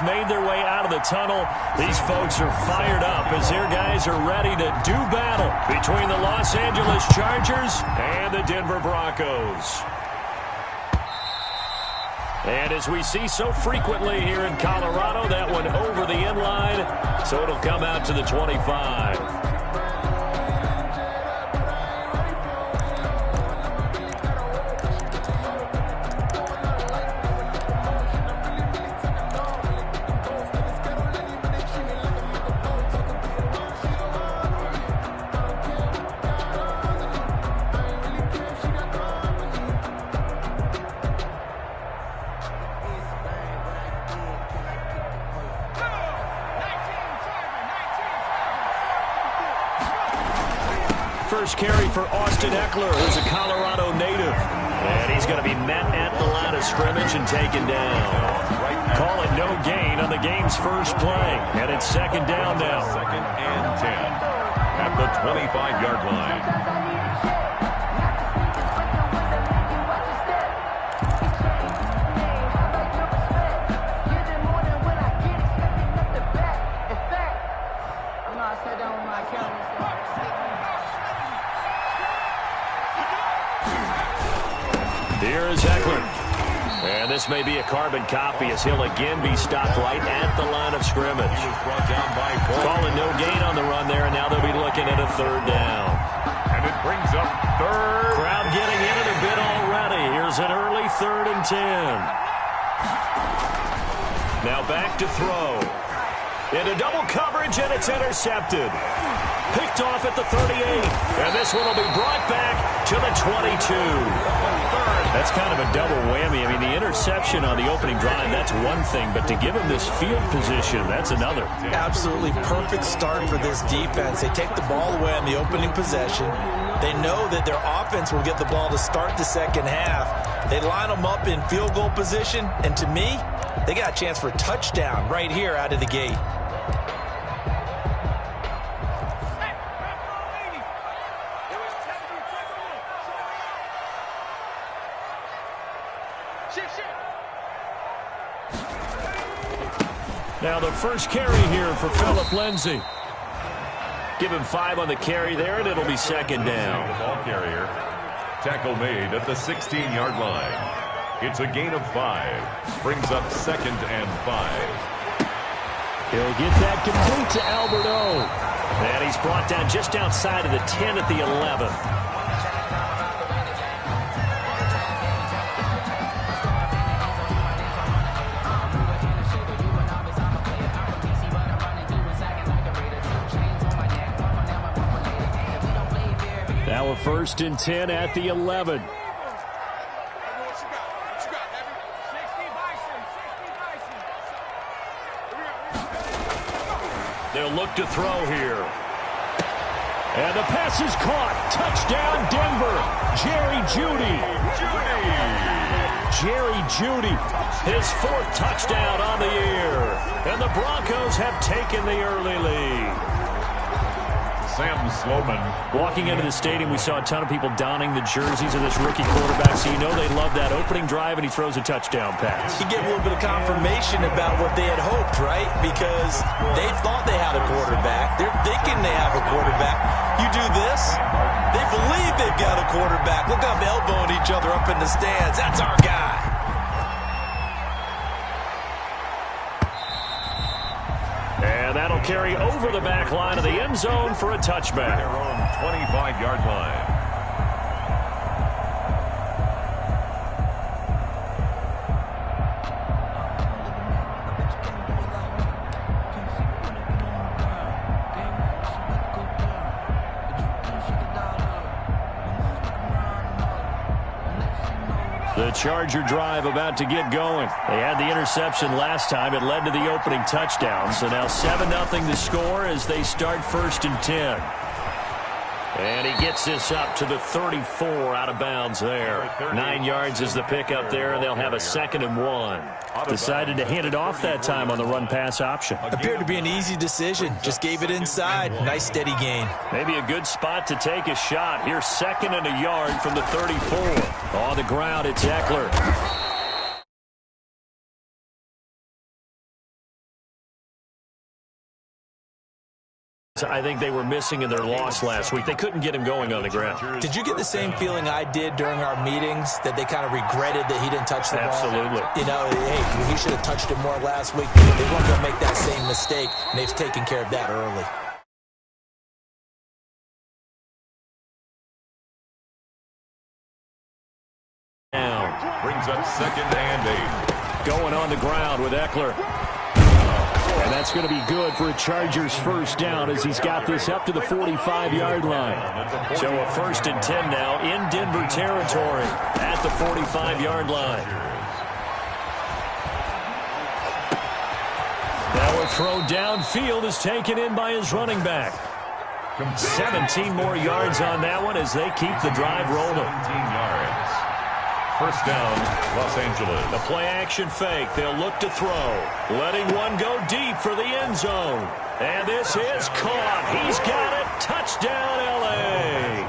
Made their way out of the tunnel. These folks are fired up as their guys are ready to do battle between the Los Angeles Chargers and the Denver Broncos. And as we see so frequently here in Colorado, that one over the end line, so it'll come out to the 25. First carry for Austin Eckler, who's a Colorado native. And he's going to be met at the line of scrimmage and taken down. Call it no gain on the game's first play. And it's second down now. Second and 10 at the 25-yard line. Here is Eckler. And this may be a carbon copy as he'll again be stopped right at the line of scrimmage. Calling no gain on the run there, and now they'll be looking at a third down. And it brings up third. Crowd getting in it a bit already. Here's an early 3rd and 10. Now back to throw. Into double coverage, and it's intercepted. Picked off at the 38. And this one will be brought back to the 22. That's kind of a double whammy. I mean, the interception on the opening drive, that's one thing. But to give him this field position, that's another. Absolutely perfect start for this defense. They take the ball away on the opening possession. They know that their offense will get the ball to start the second half. They line them up in field goal position. And to me, they got a chance for a touchdown right here out of the gate. Now the first carry here for Phillip Lindsay. Give him 5 on the carry there, and it'll be second down. The ball carrier. Tackle made at the 16-yard line. It's a gain of 5. Brings up second and 5. He'll get that complete to Alberto. And he's brought down just outside of the 10 at the 11. Now a 1st and 10 at the 11. They'll look to throw here. And the pass is caught. Touchdown, Denver. Jerry Jeudy. Jerry Jeudy, his 4th touchdown on the year. And the Broncos have taken the early lead. Sam Sloman. Walking into the stadium, we saw a ton of people donning the jerseys of this rookie quarterback, so you know they love that opening drive, and he throws a touchdown pass. You get a little bit of confirmation about what they had hoped, right? Because they thought they had a quarterback. They're thinking they have a quarterback. You do this, they believe they've got a quarterback. Look up, elbowing each other up in the stands. That's our guy. And that'll carry over the back line of the end zone for a touchback. Their own 25-yard line. The Charger drive about to get going. They had the interception last time. It led to the opening touchdown. So now 7-0 to score as they start 1st and 10. And he gets this up to the 34 out of bounds there. 9 yards is the pickup there, and they'll have a 2nd and 1. Decided to hand it off that time on the run-pass option. Appeared to be an easy decision. Just gave it inside. Nice steady gain. Maybe a good spot to take a shot. Here's 2nd and a yard from the 34. On the ground, it's Eckler. I think they were missing in their loss last week. They couldn't get him going on the ground. Did you get the same feeling I did during our meetings, that they kind of regretted that he didn't touch the ball? Absolutely. You know, hey, he should have touched it more last week. They weren't going to make that same mistake, and they've taken care of that early. Now Brings up 2nd and 8. going on the ground with Eckler. And that's going to be good for a Chargers first down as he's got this up to the 45-yard line. So a 1st and 10 now in Denver territory at the 45-yard line. Now a throw downfield is taken in by his running back. 17 more yards on that one as they keep the drive rolling. 17 yards. First down, Los Angeles. The play-action fake. They'll look to throw. Letting one go deep for the end zone. And this is caught. He's got it. Touchdown, L.A.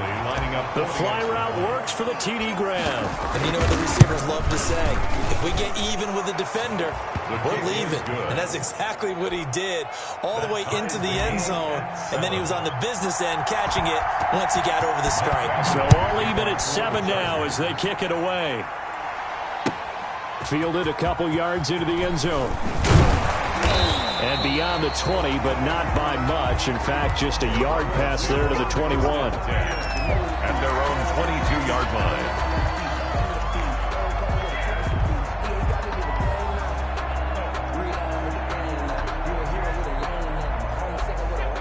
The fly route works for the TD Graham. And you know what the receivers love to say? If we get even with the defender, we're leaving. And that's exactly what he did, all the way into the end zone. And then he was on the business end catching it once he got over the stripe. So all even at 7 now as they kick it away. Fielded a couple yards into the end zone. And beyond the 20, but not by much. In fact, just a yard pass there to the 21. At their own 22-yard line.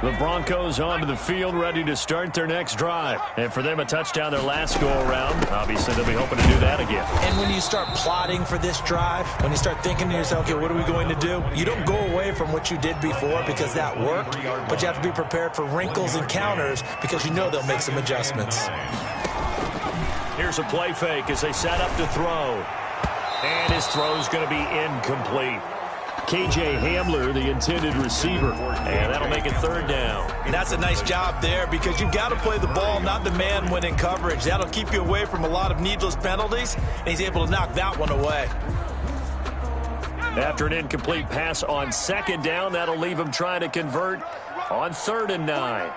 The Broncos onto the field, ready to start their next drive. And for them, a touchdown their last go-around. Obviously, they'll be hoping to do that again. And when you start plotting for this drive, when you start thinking to yourself, okay, what are we going to do? You don't go away from what you did before because that worked, but you have to be prepared for wrinkles and counters because you know they'll make some adjustments. Here's a play fake as they set up to throw. And his throw is going to be incomplete. K.J. Hamler, the intended receiver, and that'll make it 3rd down. And that's a nice job there because you've got to play the ball, not the man when in coverage. That'll keep you away from a lot of needless penalties, and he's able to knock that one away. After an incomplete pass on 2nd down, that'll leave him trying to convert on 3rd and 9.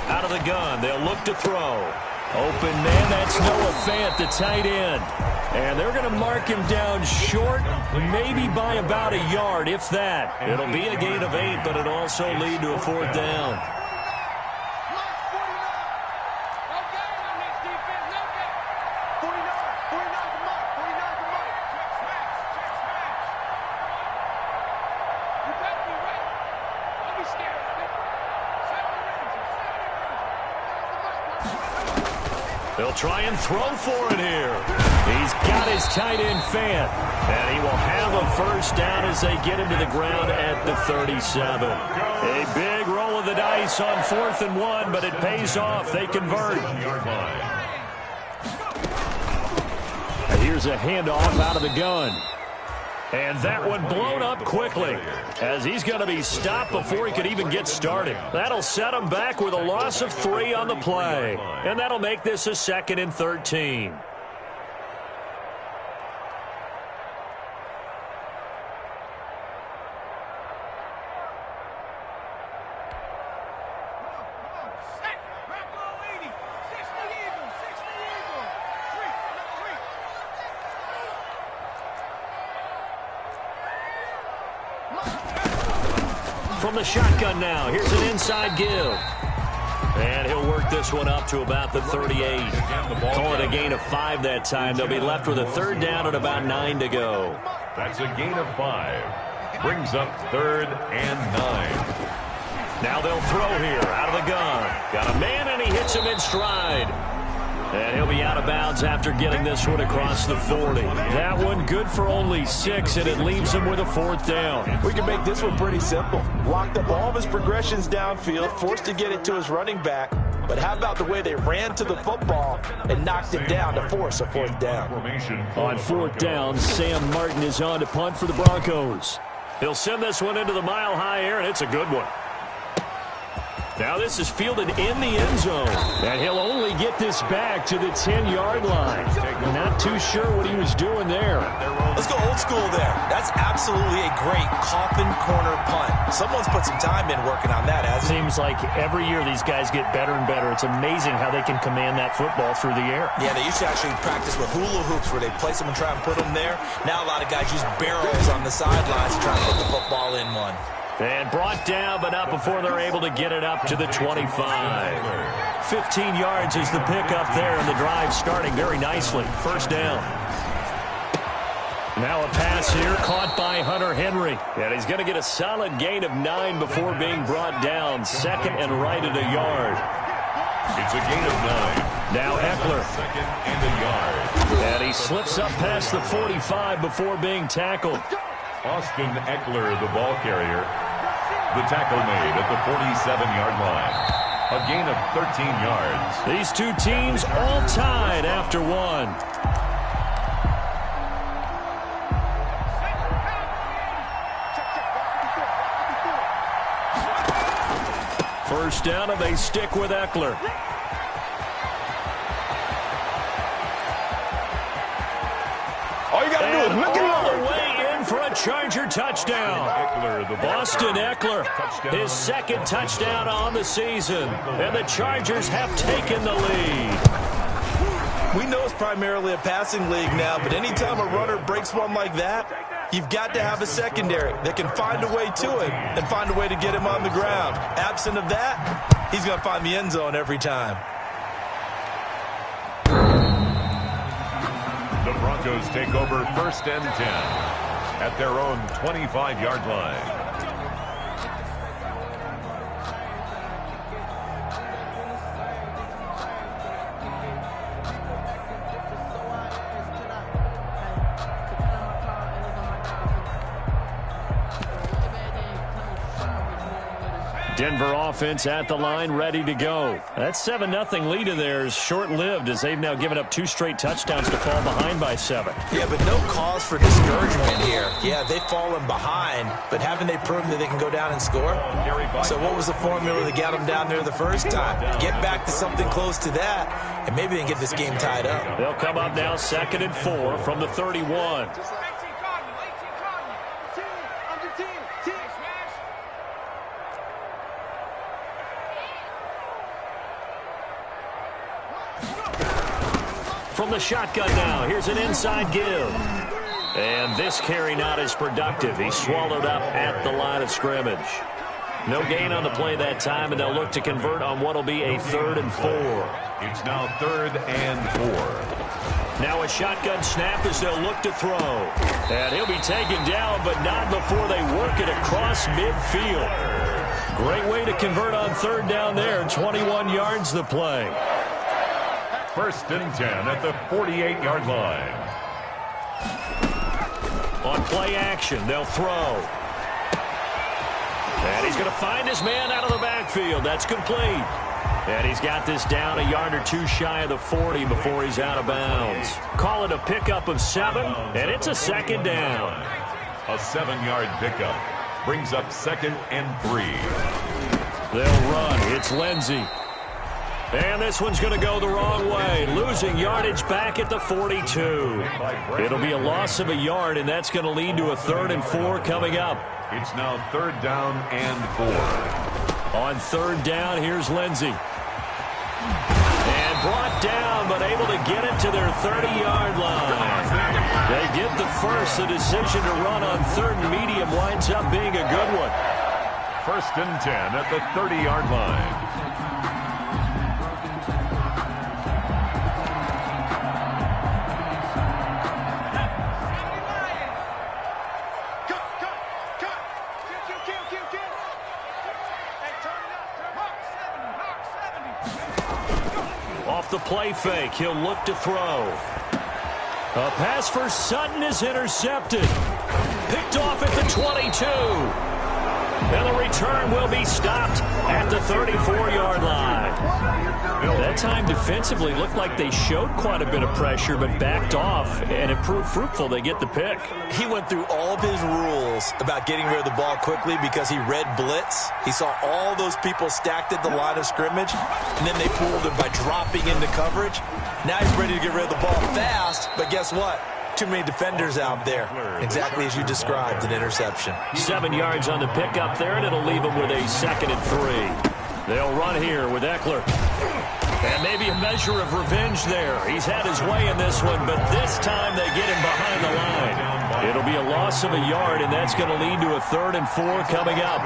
Out of the gun, they'll look to throw. Open man, that's Noah Fant, the tight end. And they're going to mark him down short, maybe by about a yard, if that. It'll be a gain of 8, but it'll also lead to a 4th down. They'll try and throw for it here. He's got his tight end Fant. And he will have a 1st down as they get him to the ground at the 37. A big roll of the dice on 4th and 1, but it pays off. They convert. And here's a handoff out of the gun. And that one blown up quickly as he's going to be stopped before he could even get started. That'll set him back with a loss of 3 on the play. And that'll make this a 2nd and 13. From the shotgun now, here's an inside give. And he'll work this one up to about the 38. Call it a gain of 5 that time. They'll be left with a 3rd down and about 9 to go. That's a gain of 5. Brings up 3rd and 9. Now they'll throw here out of the gun. Got a man and he hits him in stride. And he'll be out of bounds after getting this one across the 40. That one good for only 6, and it leaves him with a 4th down. We can make this one pretty simple. Locked up all of his progressions downfield, forced to get it to his running back. But how about the way they ran to the football and knocked him down to force a 4th down? On 4th down, Sam Martin is on to punt for the Broncos. He'll send this one into the mile-high air, and it's a good one. Now this is fielded in the end zone. And he'll only get this back to the 10-yard line. Not too sure what he was doing there. Let's go old school there. That's absolutely a great coffin corner punt. Someone's put some time in working on that, hasn't it? Seems like every year these guys get better and better. It's amazing how they can command that football through the air. Yeah, they used to actually practice with hula hoops where they place them and try and put them there. Now a lot of guys use barrels on the sidelines to try and put the football in one. And brought down, but not before they're able to get it up to the 25. 15 yards is the pickup there, and the drive starting very nicely. First down. Now a pass here caught by Hunter Henry. And he's going to get a solid gain of 9 before being brought down. Second and right at a yard. It's a gain of 9. Now Eckler. Second and a yard. And he slips up past the 45 before being tackled. Austin Eckler, the ball carrier. The tackle made at the 47-yard line. A gain of 13 yards. These two teams all tied after one. First down, and they stick with Eckler. All you got to do is look all the way in for a Charger touchdown. Austin Eckler, his second touchdown on the season. And the Chargers have taken the lead. We know it's primarily a passing league now, but anytime a runner breaks one like that, you've got to have a secondary that can find a way to it and find a way to get him on the ground. Absent of that, he's going to find the end zone every time. The Broncos take over first and 10 at their own 25-yard line. Denver offense at the line, ready to go. That 7-0 lead of theirs short-lived as they've now given up 2 straight touchdowns to fall behind by 7. Yeah, but no cause for discouragement here. Yeah, they've fallen behind, but haven't they proven that they can go down and score? So what was the formula that got them down there the first time? Get back to something close to that, and maybe they can get this game tied up. They'll come up now 2nd and 4 from the 31. From the shotgun now, here's an inside give. And this carry not as productive. He's swallowed up at the line of scrimmage. No gain on the play that time, and they'll look to convert on what will be a 3rd and 4. It's now 3rd and 4. Now a shotgun snap as they'll look to throw. And he'll be taken down, but not before they work it across midfield. Great way to convert on 3rd down there. 21 yards the play. First and 10 at the 48-yard line. On play action, they'll throw. And he's going to find his man out of the backfield. That's complete. And he's got this down a yard or 2 shy of the 40 before he's out of bounds. Call it a pickup of 7, and it's a 2nd down. A 7-yard pickup brings up 2nd and 3. They'll run. It's Lindsey. And this one's going to go the wrong way. Losing yardage back at the 42. It'll be a loss of a yard, and that's going to lead to a 3rd and 4 coming up. It's now 3rd down and 4. On 3rd down, here's Lindsey. And brought down, but able to get it to their 30-yard line. They get the first. The decision to run on 3rd and medium winds up being a good one. First and 10 at the 30-yard line. Off the play fake, he'll look to throw. A pass for Sutton is intercepted. Picked off at the 22. And the return will be stopped at the 34-yard line. That time defensively looked like they showed quite a bit of pressure but backed off, and it proved fruitful. They get the pick. He went through all of his rules about getting rid of the ball quickly because he read blitz. He saw all those people stacked at the line of scrimmage, and then they fooled him by dropping into coverage. Now he's ready to get rid of the ball fast, but guess what? Too many defenders out there. Exactly as you described, an interception. 7 yards on the pickup there, and it'll leave them with a 2nd and 3. They'll run here with Eckler. And maybe a measure of revenge there. He's had his way in this one, but this time they get him behind the line. It'll be a loss of a yard, and that's going to lead to a 3rd and 4 coming up.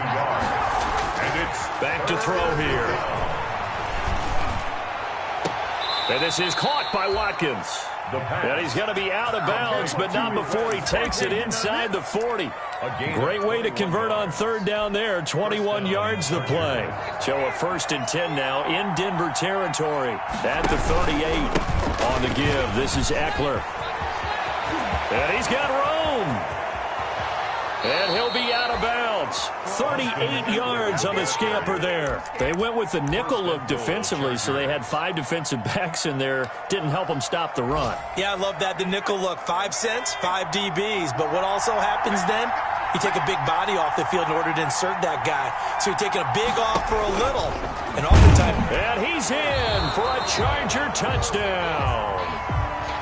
And it's back to throw here. And this is caught by Watkins. And he's going to be out of bounds, but not before he takes it inside the 40. Great way to convert on 3rd down there. 21 yards the play. So a 1st and 10 now in Denver territory. At the 38 on the give. This is Eckler. And he's got room. And he'll be out of bounds. 38 yards on the scamper there. They went with the nickel look defensively, so they had 5 defensive backs in there. Didn't help them stop the run. Yeah, I love that, the nickel look. 5 cents, 5 DBs. But what also happens then? You take a big body off the field in order to insert that guy. So you're taking a big off for a little. And oftentimes... And he's in for a Charger touchdown.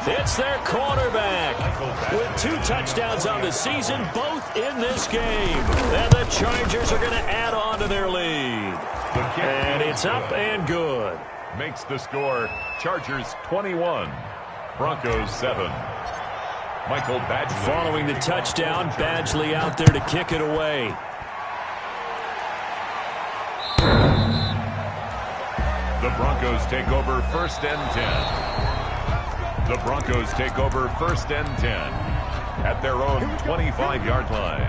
It's their quarterback with 2 touchdowns on the season, both in this game. And the Chargers are going to add on to their lead. And it's up and good. Makes the score Chargers 21, Broncos 7. Michael Badgley. Following the touchdown, Badgley out there to kick it away. The Broncos take over 1st and 10. The Broncos take over 1st and 10 at their own 25-yard line.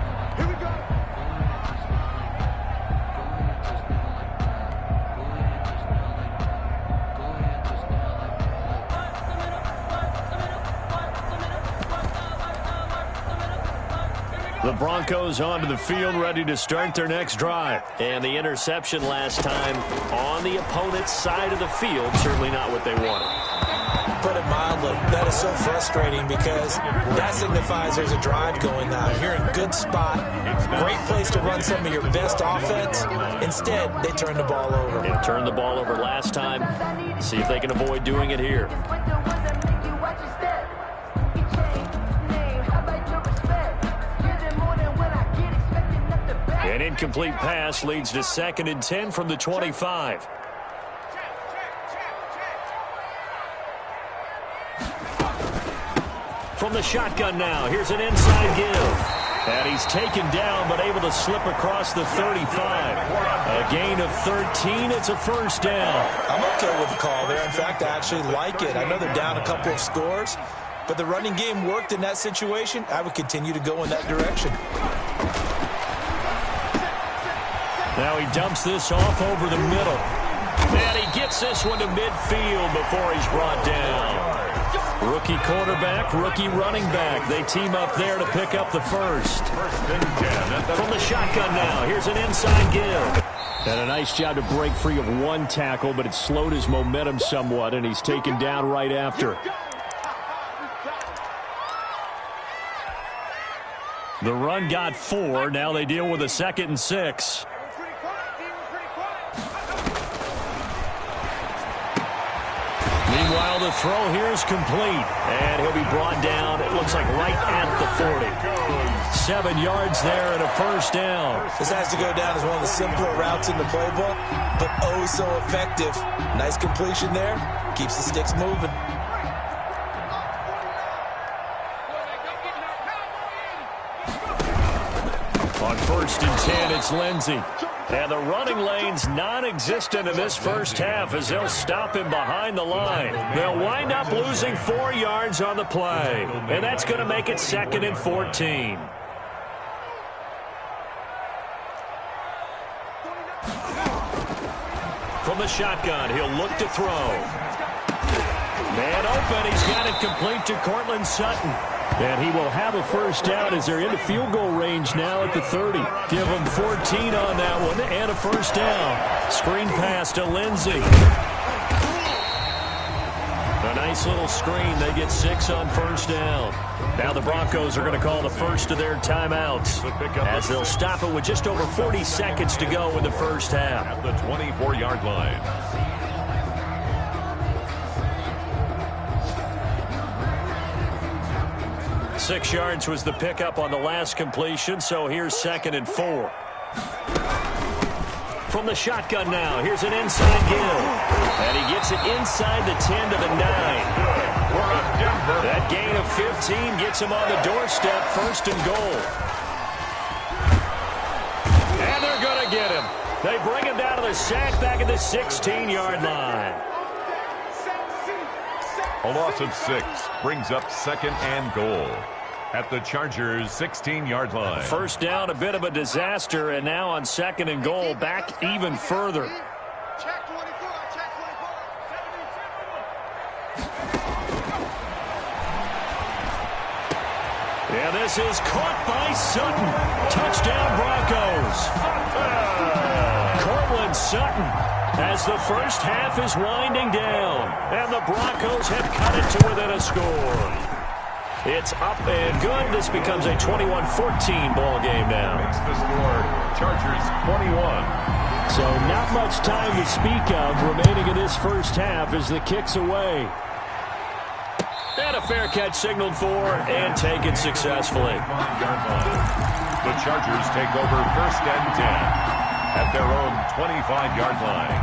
The Broncos onto the field, ready to start their next drive. And the interception last time on the opponent's side of the field, certainly not what they wanted. Put it mildly, that is so frustrating because that signifies there's a drive going on. You're in a good spot, great place to run some of your best offense. Instead, they turn the ball over. They turned the ball over last time. See if they can avoid doing it here. An incomplete pass leads to 2nd and 10 from the 25. From the shotgun now, here's an inside give. And he's taken down, but able to slip across the 35. A gain of 13, it's a 1st down. I'm okay with the call there. In fact, I actually like it. I know they're down a couple of scores, but the running game worked in that situation. I would continue to go in that direction. Now he dumps this off over the middle. And he gets this one to midfield before he's brought down. Rookie quarterback, rookie running back. They team up there to pick up the 1st. From the shotgun now, here's an inside give. And a nice job to break free of 1 tackle, but it slowed his momentum somewhat, and he's taken down right after. The run got 4. Now they deal with a 2nd and 6. Meanwhile, the throw here is complete. And he'll be brought down, it looks like right at the 40. 7 yards there and a 1st down. This has to go down as one of the simpler routes in the playbook, but oh so effective. Nice completion there. Keeps the sticks moving. On 1st and 10, it's Lindsey. And the running lane's non-existent in this first half as they'll stop him behind the line. They'll wind up losing 4 yards on the play. And that's going to make it 2nd and 14. From the shotgun, he'll look to throw. Man open, he's got it complete to Cortland Sutton. And he will have a first down as they're into field goal range now at the 30. Give them 14 on that one and a first down. Screen pass to Lindsey. A nice little screen. They get 6 on first down. Now the Broncos are going to call the first of their timeouts as they'll stop it with just over 40 seconds to go in the first half. At the 24-yard line. Six yards was the pickup on the last completion, so here's 2nd and 4. From the shotgun now, here's an inside give. And he gets it inside the 10 to the 9. That gain of 15 gets him on the doorstep, 1st and goal. And they're going to get him. They bring him down to the sack back at the 16-yard line. A loss of 6 brings up 2nd and goal at the Chargers' 16-yard line. First down, a bit of a disaster, and now on 2nd and goal, back even further. Yeah, this is caught by Sutton. Touchdown, Broncos. Cortland Sutton as the first half is winding down, and the Broncos have cut it to within a score. It's up and good. This becomes a 21-14 ball game now. Makes the score Chargers 21. So not much time to speak of remaining in this first half as the kick's away. And a fair catch signaled for and taken successfully. The Chargers take over 1st and 10 at their own 25-yard line.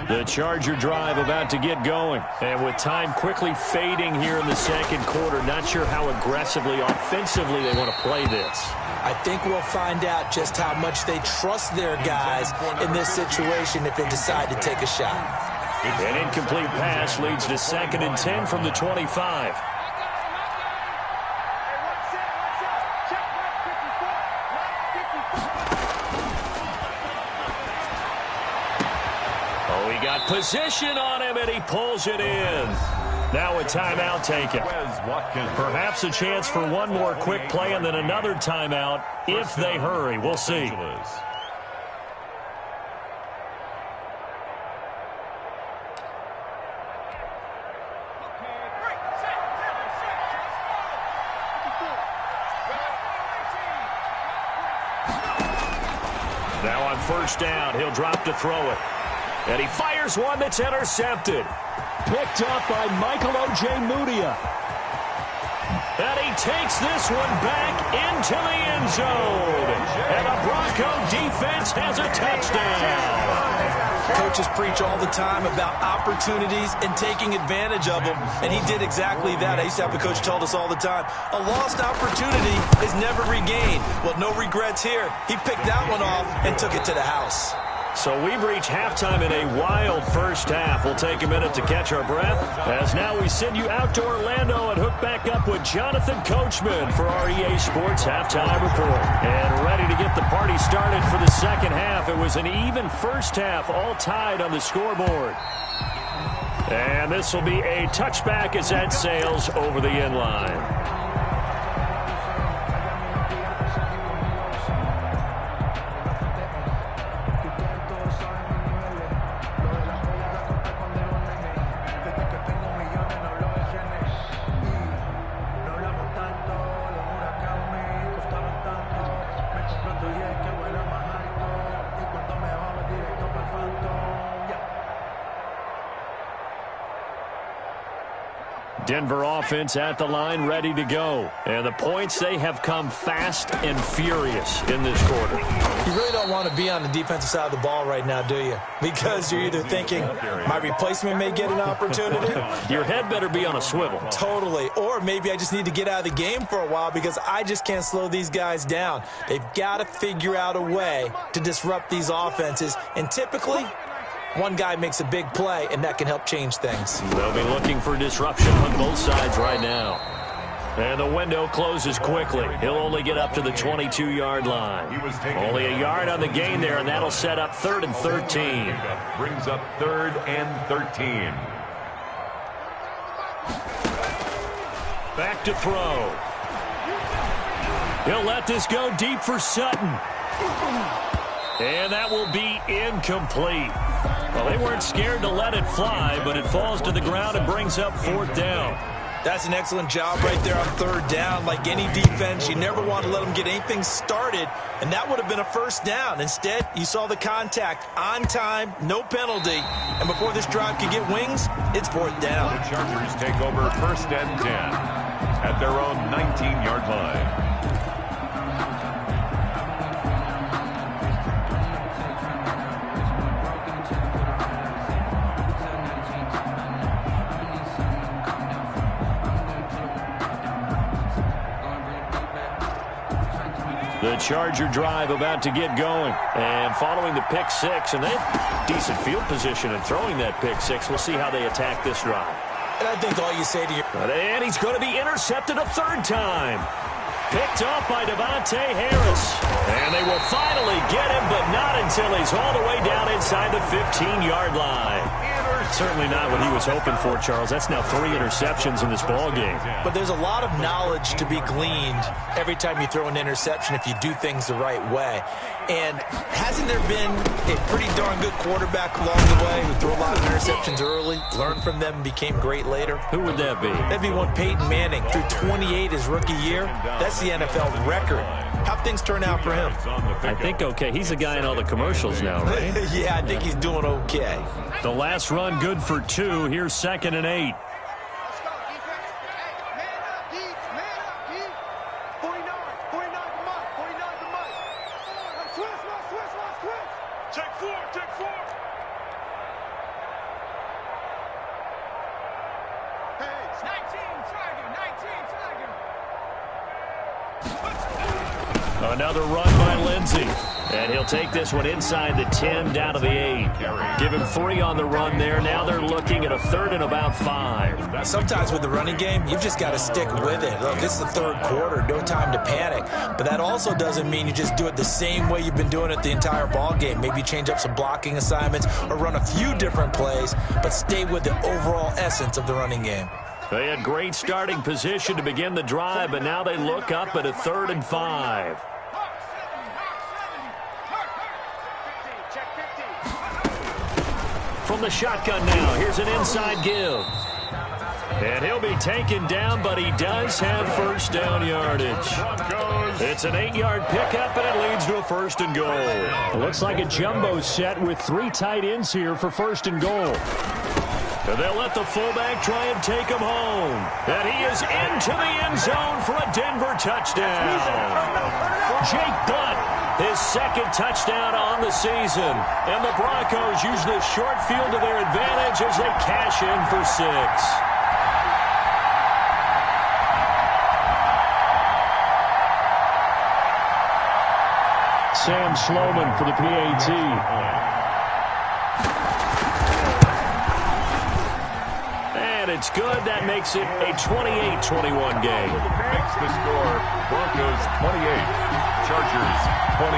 The Charger drive about to get going. And with time quickly fading here in the 2nd quarter, not sure how aggressively, offensively they want to play this. I think we'll find out just how much they trust their guys in this situation if they decide to take a shot. An incomplete pass leads to 2nd and 10 from the 25. Oh, he got position on him, and he pulls it in. Now a timeout taken. Perhaps a chance for one more quick play and then another timeout if they hurry. We'll see. Now on first down, he'll drop to throw it. And he fires one that's intercepted. Picked up by Michael O.J. Mudia. And he takes this one back into the end zone. And the Bronco defense has a touchdown. Coaches preach all the time about opportunities and taking advantage of them, and he did exactly that. I used to have a coach told us all the time, a lost opportunity is never regained. Well, no regrets here. He picked that one off and took it to the house. So we've reached halftime in a wild first half. We'll take a minute to catch our breath as now we send you out to Orlando and hook back up with Jonathan Coachman for our EA Sports Halftime Report. And ready to get the party started for the second half. It was an even first half, all tied on the scoreboard. And this will be a touchback as that sails over the end line. Denver offense at the line, ready to go. And the points, they have come fast and furious in this quarter. You really don't want to be on the defensive side of the ball right now, do you? Because you're either thinking, my replacement may get an opportunity. Your head better be on a swivel. Totally. Or maybe I just need to get out of the game for a while because I just can't slow these guys down. They've got to figure out a way to disrupt these offenses. And typically, one guy makes a big play, and that can help change things. They'll be looking for disruption on both sides right now. And the window closes quickly. He'll only get up to the 22-yard line. Only a yard on the gain there, and that'll set up 3rd and 13. Brings up 3rd and 13. Back to throw. He'll let this go deep for Sutton. And that will be incomplete. Well, they weren't scared to let it fly, but it falls to the ground and brings up 4th down. That's an excellent job right there on 3rd down. Like any defense, you never want to let them get anything started, and that would have been a 1st down. Instead, you saw the contact on time, no penalty, and before this drive could get wings, it's 4th down. The Chargers take over 1st and 10 at their own 19-yard line. The Charger drive about to get going. And following the pick six, and they have decent field position in throwing that pick six. We'll see how they attack this drive. And I think all you say to your... And he's going to be intercepted a 3rd time. Picked off by Devontae Harris. And they will finally get him, but not until he's all the way down inside the 15-yard line. Certainly not what he was hoping for, Charles. That's now 3 interceptions in this ball game. But there's a lot of knowledge to be gleaned every time you throw an interception if you do things the right way. And hasn't there been a pretty darn good quarterback along the way who threw a lot of interceptions early, learned from them, and became great later? Who would that be? That'd be one Peyton Manning. Threw 28 his rookie year. That's the NFL record. How'd things turn out for him? I think okay. He's a guy in all the commercials now, right? Yeah, I think he's doing okay. The last run good for 2. Here's 2nd and 8. Another run by Lindsey. And he'll take this one inside the 10 down to the 8. Give him 3 on the run there. Now they're looking at a 3rd and about 5. Sometimes with the running game, you've just got to stick with it. Look, this is the 3rd quarter. No time to panic. But that also doesn't mean you just do it the same way you've been doing it the entire ball game. Maybe change up some blocking assignments or run a few different plays, but stay with the overall essence of the running game. They had great starting position to begin the drive, but now they look up at a 3rd and 5. From the shotgun now, here's an inside give. And he'll be taken down, but he does have 1st down yardage. It's an 8-yard pickup, and it leads to a 1st and goal. It looks like a jumbo set with 3 tight ends here for 1st and goal. And they'll let the fullback try and take him home. And he is into the end zone for a Denver touchdown. Jake Butt, his 2nd touchdown on the season. And the Broncos use the short field to their advantage as they cash in for 6. Sam Sloman for the PAT. It's good. That makes it a 28-21 game. Makes the score Broncos 28, Chargers 21.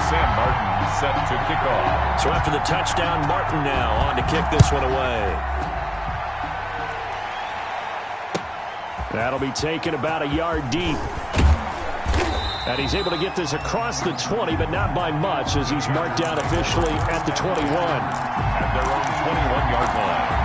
Sam Martin set to kick off. So after the touchdown, Martin now on to kick this one away. That'll be taken about a yard deep. And he's able to get this across the 20, but not by much, as he's marked down officially at the 21. At their own 21-yard line.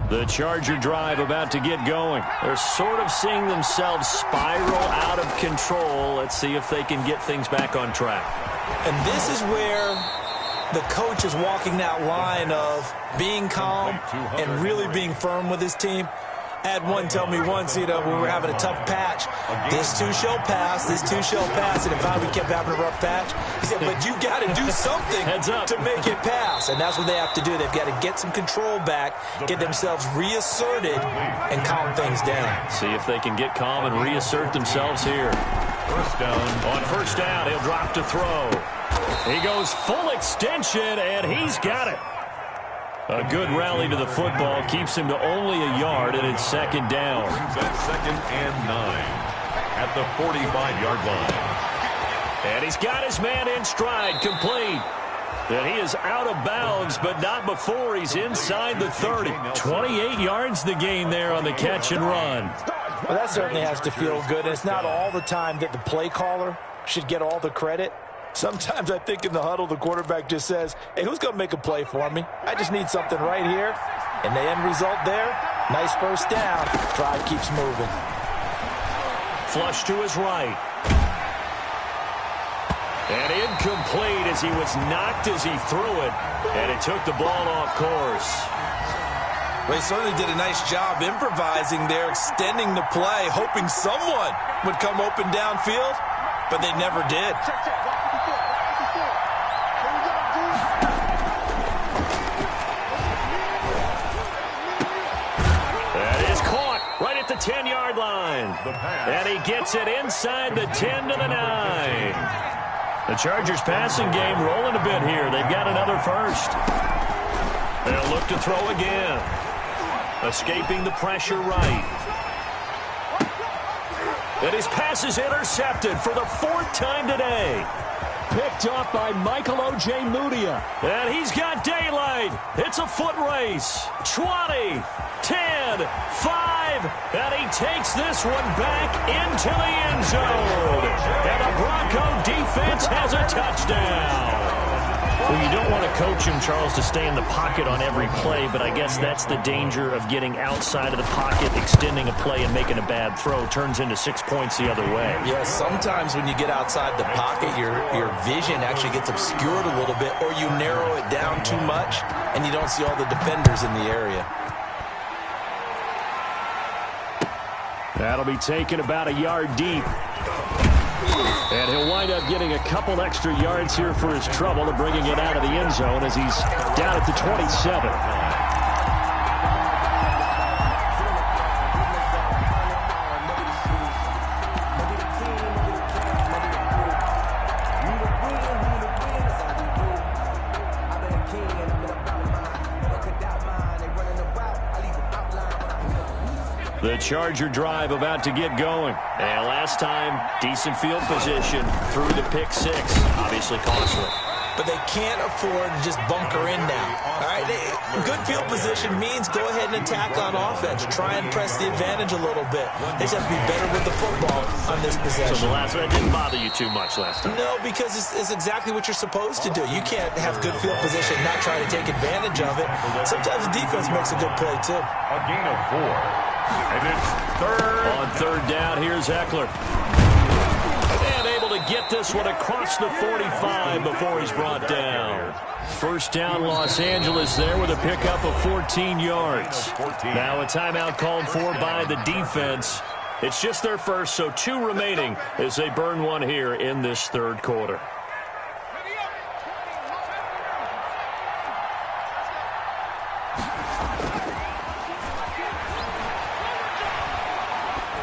The Charger drive about to get going. They're sort of seeing themselves spiral out of control. Let's see if they can get things back on track. And this is where the coach is walking that line of being calm and really being firm with his team. Had one tell me once, when we were having a tough patch, this too shall pass, this too shall pass, and if we kept having a rough patch, he said, but you got to do something to make it pass, and that's what they have to do. They've got to get some control back, get themselves reasserted, and calm things down. See if they can get calm and reassert themselves here. First down. On first down, he'll drop to throw. He goes full extension, and he's got it. A good rally to the football keeps him to only a yard, and it's second down. At 2nd and 9 at the 45-yard line. And he's got his man in stride, complete. And he is out of bounds, but not before he's inside the 30. 28 yards the gain there on the catch and run. Well, that certainly has to feel good. And it's not all the time that the play caller should get all the credit. Sometimes I think in the huddle, the quarterback just says, hey, who's going to make a play for me? I just need something right here. And the end result there, nice first down. Drive keeps moving. Flush to his right. And incomplete as he was knocked as he threw it. And it took the ball off course. Well, he certainly did a nice job improvising there, extending the play, hoping someone would come open downfield, but they never did. Right at the 10-yard line. And he gets it inside the 10 to the 9. The Chargers passing game rolling a bit here. They've got another first. They'll look to throw again. Escaping the pressure right. And his pass is intercepted for the 4th time today. Picked up by Michael O.J. Mudia. And he's got daylight. It's a foot race. 20, 10, 5, and he takes this one back into the end zone. And the Bronco defense has a touchdown. Well, you don't want to coach him, Charles, to stay in the pocket on every play, but I guess that's the danger of getting outside of the pocket, extending a play, and making a bad throw. Turns into 6 points the other way. Yeah, sometimes when you get outside the pocket, your vision actually gets obscured a little bit, or you narrow it down too much, and you don't see all the defenders in the area. That'll be taken about a yard deep. And he'll wind up getting a couple extra yards here for his trouble and bringing it out of the end zone as he's down at the 27. The Charger drive about to get going. And last time, decent field position through the pick six. Obviously costly. But they can't afford to just bunker in now. All right, good field position means go ahead and attack on offense. Try and press the advantage a little bit. They just have to be better with the football on this possession. So the last one didn't bother you too much last time? No, because it's exactly what you're supposed to do. You can't have good field position and not try to take advantage of it. Sometimes the defense makes a good play, too. A gain of 4. And it's third. On third down, here's Eckler. And able to get this one across the 45 before he's brought down. First down, Los Angeles there with a pickup of 14 yards. Now a timeout called for by the defense. It's just their first, so 2 remaining as they burn one here in this third quarter.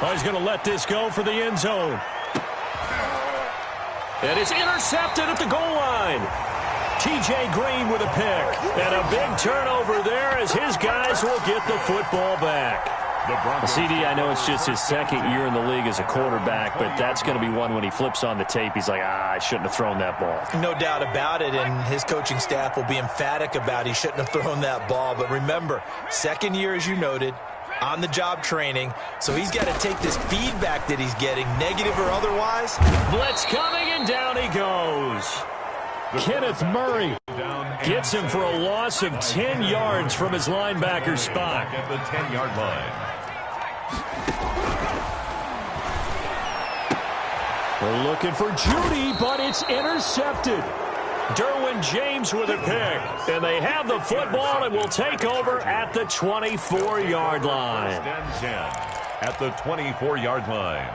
Oh, he's going to let this go for the end zone. And it's intercepted at the goal line. T.J. Green with a pick. And a big turnover there as his guys will get the football back. CD, I know it's just his second year in the league as a quarterback, but that's going to be one when he flips on the tape. He's like, I shouldn't have thrown that ball. No doubt about it, and his coaching staff will be emphatic about he shouldn't have thrown that ball. But remember, second year, as you noted, on-the-job training, so he's got to take this feedback that he's getting, negative or otherwise. Blitz coming, and down he goes. Kenneth Murray gets him for a loss of 10 yards from his linebacker spot. At the 10-yard line. We're looking for Judy, but it's intercepted. Derwin James with a pick. And they have the football and will take over at the 24-yard line. First and 10 at the 24-yard line.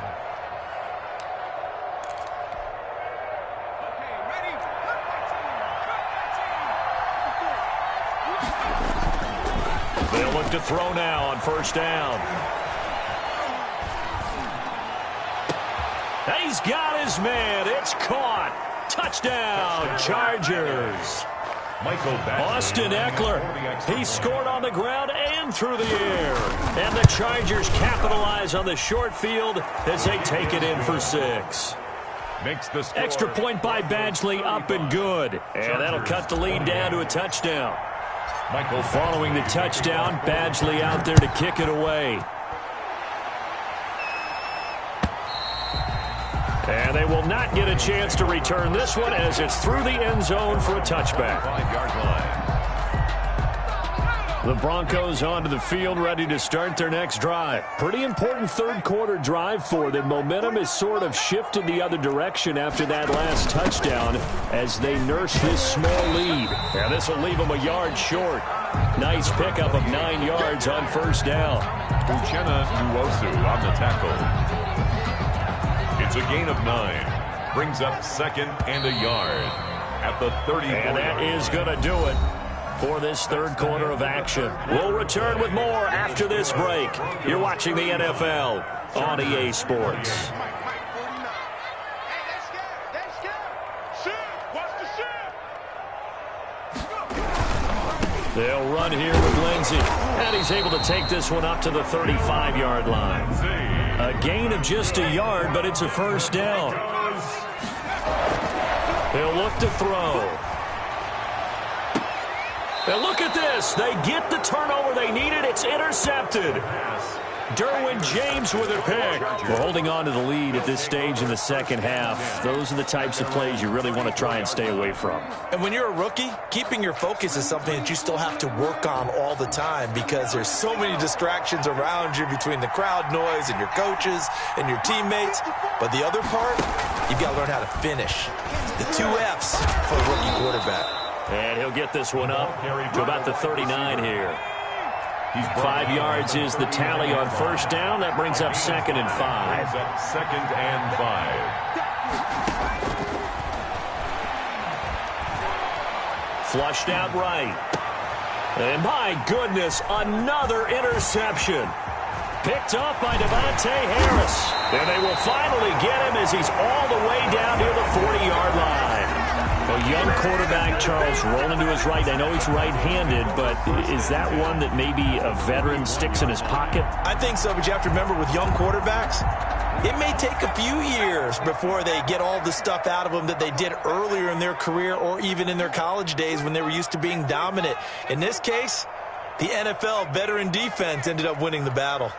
They'll look to throw now on first down. He's got his man. It's caught. Touchdown, Chargers. Austin Eckler, he scored on the ground and through the air. And the Chargers capitalize on the short field as they take it in for 6. Extra point by Badgley, up and good. And that'll cut the lead down to a touchdown. Following the touchdown, Badgley out there to kick it away. And they will not get a chance to return this one as it's through the end zone for a touchback. 5-yard line. The Broncos onto the field, ready to start their next drive. Pretty important third-quarter drive for them. Momentum has sort of shifted the other direction after that last touchdown as they nurse this small lead. And this will leave them a yard short. Nice pickup of 9 yards on first down. Uchenna Nwosu on the tackle. It's a gain of 9. Brings up second and a yard at the 34. And that is going to do it for this third quarter of action. We'll return with more after this break. You're watching the NFL on EA Sports. They'll run here with Lindsey. And he's able to take this one up to the 35-yard line. A gain of just a yard, but it's a first down. They'll look to throw. And look at this. They get the turnover they needed. It's intercepted. Derwin James with a pick. We're holding on to the lead at this stage in the second half. Those are the types of plays you really want to try and stay away from. And when you're a rookie, keeping your focus is something that you still have to work on all the time because there's so many distractions around you between the crowd noise and your coaches and your teammates. But the other part, you've got to learn how to finish. The 2 F's for a rookie quarterback. And he'll get this one up to about the 39 here. 5 yards is the tally on first down. That brings up second and 5. Second and 5. Flushed out right. And my goodness, another interception. Picked up by Devontae Harris. And they will finally get him as he's all the way down near the 40-yard line. A young quarterback, Charles, rolling to his right. I know he's right-handed, but is that one that maybe a veteran sticks in his pocket? I think so, but you have to remember with young quarterbacks, it may take a few years before they get all the stuff out of them that they did earlier in their career or even in their college days when they were used to being dominant. In this case, the NFL veteran defense ended up winning the battle.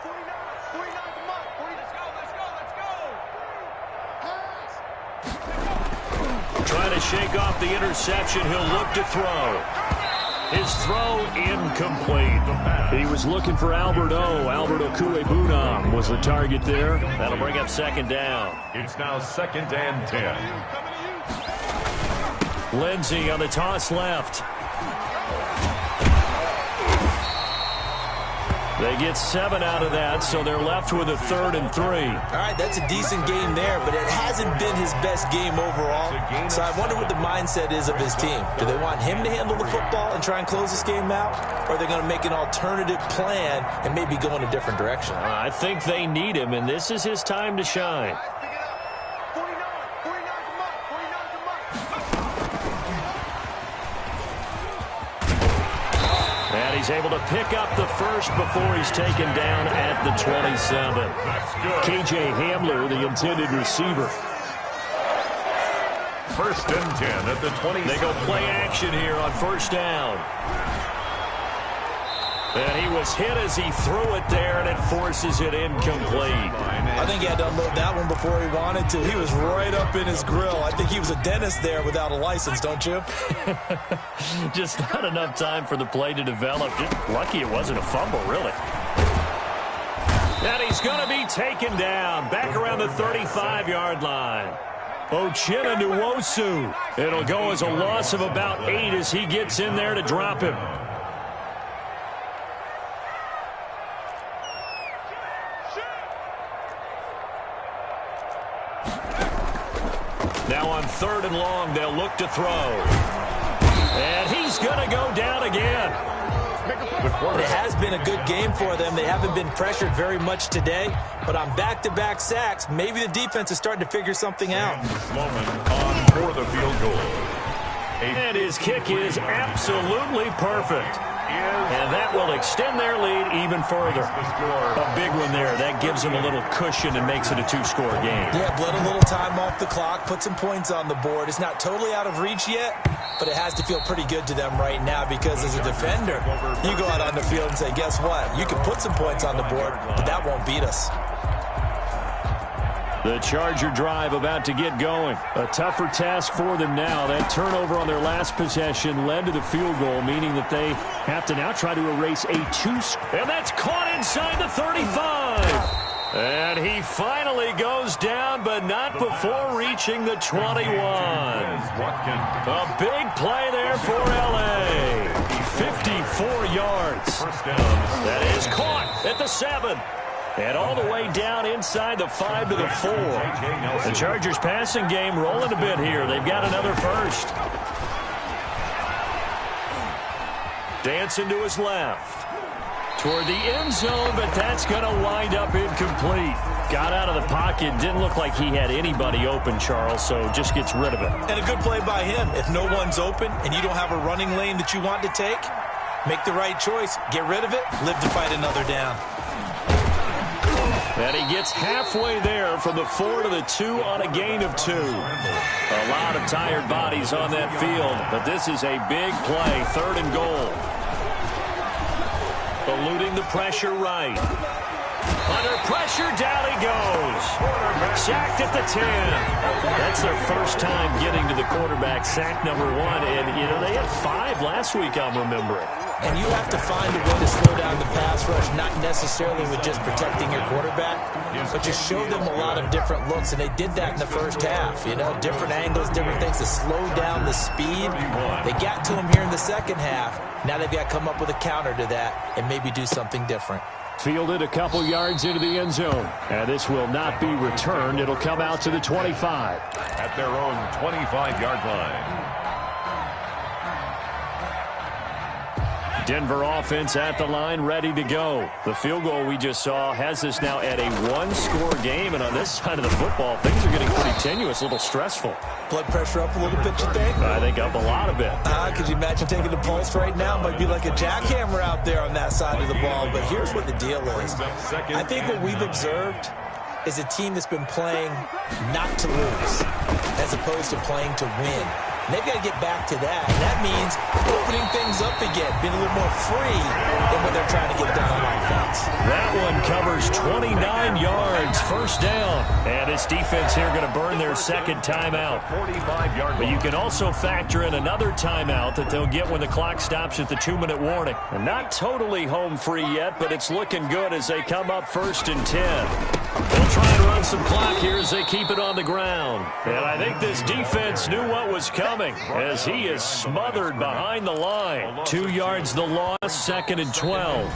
Trying to shake off the interception. He'll look to throw. His throw incomplete. He was looking for Albert Okuebunam was the target there. That'll bring up second down. It's now second and 10. Lindsey on the toss left. They get 7 out of that, so they're left with a 3rd and 3. All right, that's a decent game there, but it hasn't been his best game overall. So I wonder what the mindset is of his team. Do they want him to handle the football and try and close this game out? Or are they going to make an alternative plan and maybe go in a different direction? I think they need him, and this is his time to shine. And he's able to pick up the first before he's taken down at the 27. KJ Hamler, the intended receiver. First and 10 at the 20. They go play action here on first down. And he was hit as he threw it there, and it forces it incomplete. I think he had to unload that one before he wanted to. He was right up in his grill. I think he was a dentist there without a license, don't you? Just not enough time for the play to develop. Just lucky it wasn't a fumble, really. And he's going to be taken down back around the 35-yard line. Moneyman0602's. It'll go as a loss of about 8 as he gets in there to drop him. Now on 3rd and long, they'll look to throw. And he's going to go down again. It has been a good game for them. They haven't been pressured very much today, but on back-to-back sacks, maybe the defense is starting to figure something out. Sloman on for the field goal. And his kick is absolutely perfect. And that will extend their lead even further. A big one there. That gives them a little cushion and makes it a 2-score game. Yeah, bled a little time off the clock, put some points on the board. It's not totally out of reach yet, but it has to feel pretty good to them right now because as a defender, you go out on the field and say, guess what? You can put some points on the board, but that won't beat us. The Charger drive about to get going. A tougher task for them now. That turnover on their last possession led to the field goal, meaning that they have to now try to erase a 2-score. And that's caught inside the 35. And he finally goes down, but not before reaching the 21. A big play there for L.A. 54 yards. That is caught at the 7. And all the way down inside the 5 to the 4. The Chargers passing game rolling a bit here. They've got another first. Dancing to his left. Toward the end zone, but that's going to wind up incomplete. Got out of the pocket. Didn't look like he had anybody open, Charles, so just gets rid of it. And a good play by him. If no one's open and you don't have a running lane that you want to take, make the right choice. Get rid of it. Live to fight another down. And he gets halfway there from the 4 to the 2 on a gain of 2. A lot of tired bodies on that field, but this is a big play, 3rd and goal. Eluding the pressure right. Under pressure, down he goes. Sacked at the 10. That's their first time getting to the quarterback, sack number 1. And, you know, they had 5 last week, I'm remembering. And you have to find a way to slow down the pass rush, not necessarily with just protecting your quarterback, but just show them a lot of different looks, and they did that in the first half. You know, different angles, different things to slow down the speed. They got to him here in the second half. Now they've got to come up with a counter to that and maybe do something different. Fielded a couple yards into the end zone. And this will not be returned. It'll come out to the 25. At their own 25-yard line. Denver offense at the line, ready to go. The field goal we just saw has us now at a 1-score game, and on this side of the football, things are getting pretty tenuous, a little stressful. Blood pressure up a little bit, you think? I think up a lot of it. Could you imagine taking the pulse right now? It might be like a jackhammer out there on that side of the ball, but here's what the deal is. I think what we've observed is a team that's been playing not to lose as opposed to playing to win. And they've got to get back to that. And that means opening things up again, being a little more free than when they're trying to get down on offense. That one covers 29 yards, first down. And this defense here going to burn their second timeout. But you can also factor in another timeout that they'll get when the clock stops at the 2-minute warning. And not totally home free yet, but it's looking good as they come up 1st and 10. They'll try and run some clock here as they keep it on the ground. And I think this defense knew what was coming as he is smothered behind the line. 2 yards the loss, 2nd and 12.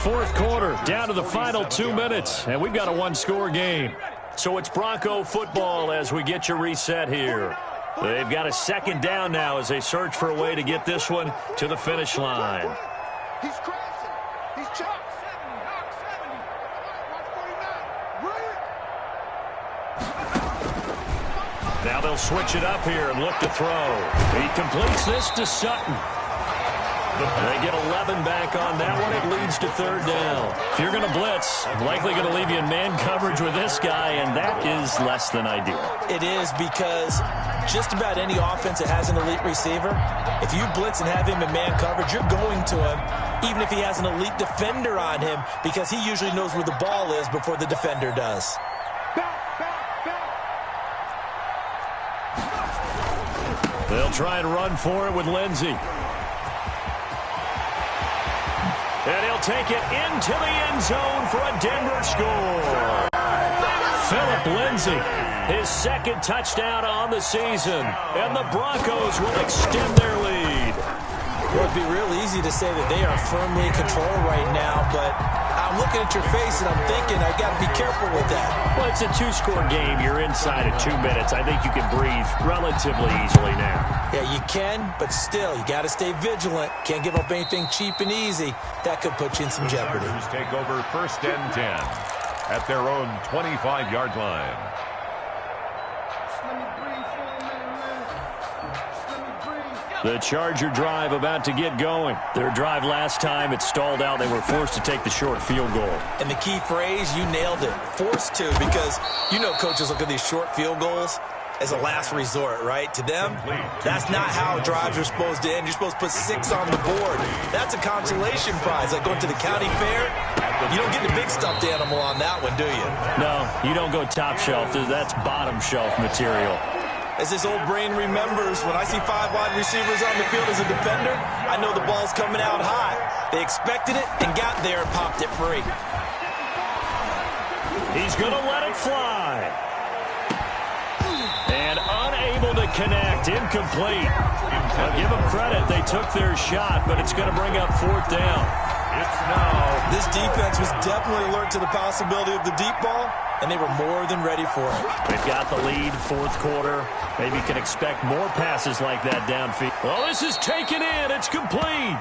4th quarter, down to the final 2 minutes, and we've got a 1-score game. So it's Bronco football as we get you reset here. They've got a 2nd down now as they search for a way to get this one to the finish line. He's crossing. He's chopped. Now they'll switch it up here and look to throw. He completes this to Sutton. They get 11 back on that one. It leads to 3rd down. If you're going to blitz, likely going to leave you in man coverage with this guy, and that is less than ideal. It is because just about any offense that has an elite receiver, if you blitz and have him in man coverage, you're going to him, even if he has an elite defender on him, because he usually knows where the ball is before the defender does. They'll try and run for it with Lindsey. And he'll take it into the end zone for a Denver score. Phillip Lindsay, his second touchdown on the season, and the Broncos will extend their lead. Well, it'd be real easy to say that they are firmly in control right now, but I'm looking at your face and I'm thinking I got to be careful with that. Well, it's a two-score game. You're inside of 2 minutes. I think you can breathe relatively easily now. Yeah, you can, but still, you got to stay vigilant. Can't give up anything cheap and easy. That could put you in some jeopardy. Chargers take over 1st and 10 at their own 25-yard line. The Charger drive about to get going. Their drive last time, it stalled out. They were forced to take the short field goal. And the key phrase, you nailed it, forced to, because you know coaches look at these short field goals as a last resort, right? To them, that's not how drives are supposed to end. You're supposed to put 6 on the board. That's a consolation prize, like going to the county fair. You don't get the big stuffed animal on that one, do you? No, you don't go top shelf. That's bottom shelf material. As this old brain remembers, when I see 5 wide receivers on the field as a defender, I know the ball's coming out high. They expected it and got there and popped it free. He's going to let it fly. And unable to connect, incomplete. I'll give them credit, they took their shot, but it's going to bring up 4th down. It's now. This defense was definitely alert to the possibility of the deep ball, and they were more than ready for it. They've got the lead, 4th quarter. Maybe can expect more passes like that downfield. Well, this is taken in. It's complete.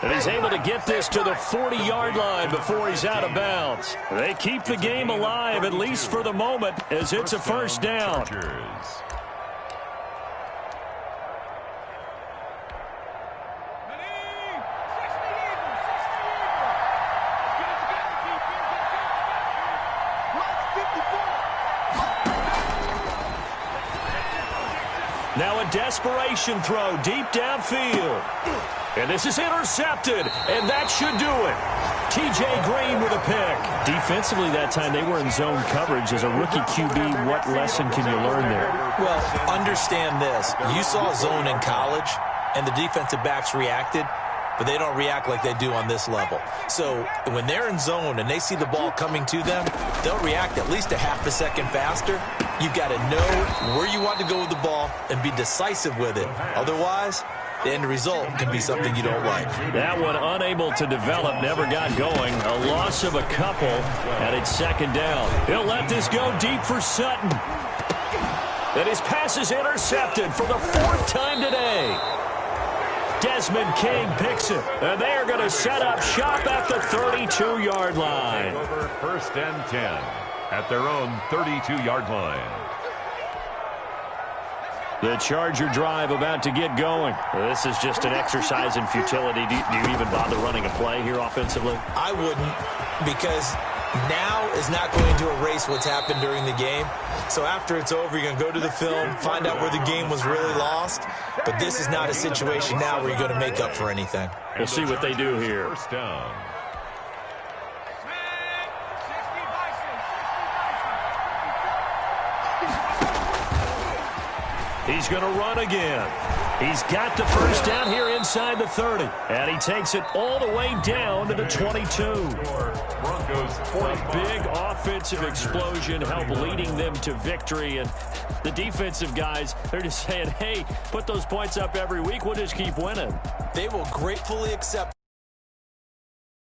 And he's able to get this to the 40-yard line before he's out of bounds. They keep the game alive, at least for the moment, as it's a 1st down. Now a desperation throw deep downfield. And this is intercepted, and that should do it. T.J. Green with a pick. Defensively that time, they were in zone coverage. As a rookie QB, what lesson can you learn there? Well, understand this. You saw zone in college, and the defensive backs reacted, but they don't react like they do on this level. So when they're in zone and they see the ball coming to them, they'll react at least a half a second faster. You've got to know where you want to go with the ball and be decisive with it. Otherwise, the end result can be something you don't like. That one unable to develop, never got going. A loss of a couple, and it's 2nd down. He'll let this go deep for Sutton. And his pass is intercepted for the 4th time today. Desmond King picks it, and they are going to set up shop at the 32-yard line. Over 1st and 10 at their own 32-yard line. The Charger drive about to get going. This is just an exercise in futility. Do you even bother running a play here offensively? I wouldn't, because now is not going to erase what's happened during the game. So after it's over, you're going to go to the film, find out where the game was really lost. But this is not a situation now where you're going to make up for anything. We'll see what they do here. 1st down. He's going to run again. He's got the 1st down here inside the 30. And he takes it all the way down to the 22. Broncos A big offensive explosion helped leading them to victory. And the defensive guys, they're just saying, hey, put those points up every week. We'll just keep winning. They will gratefully accept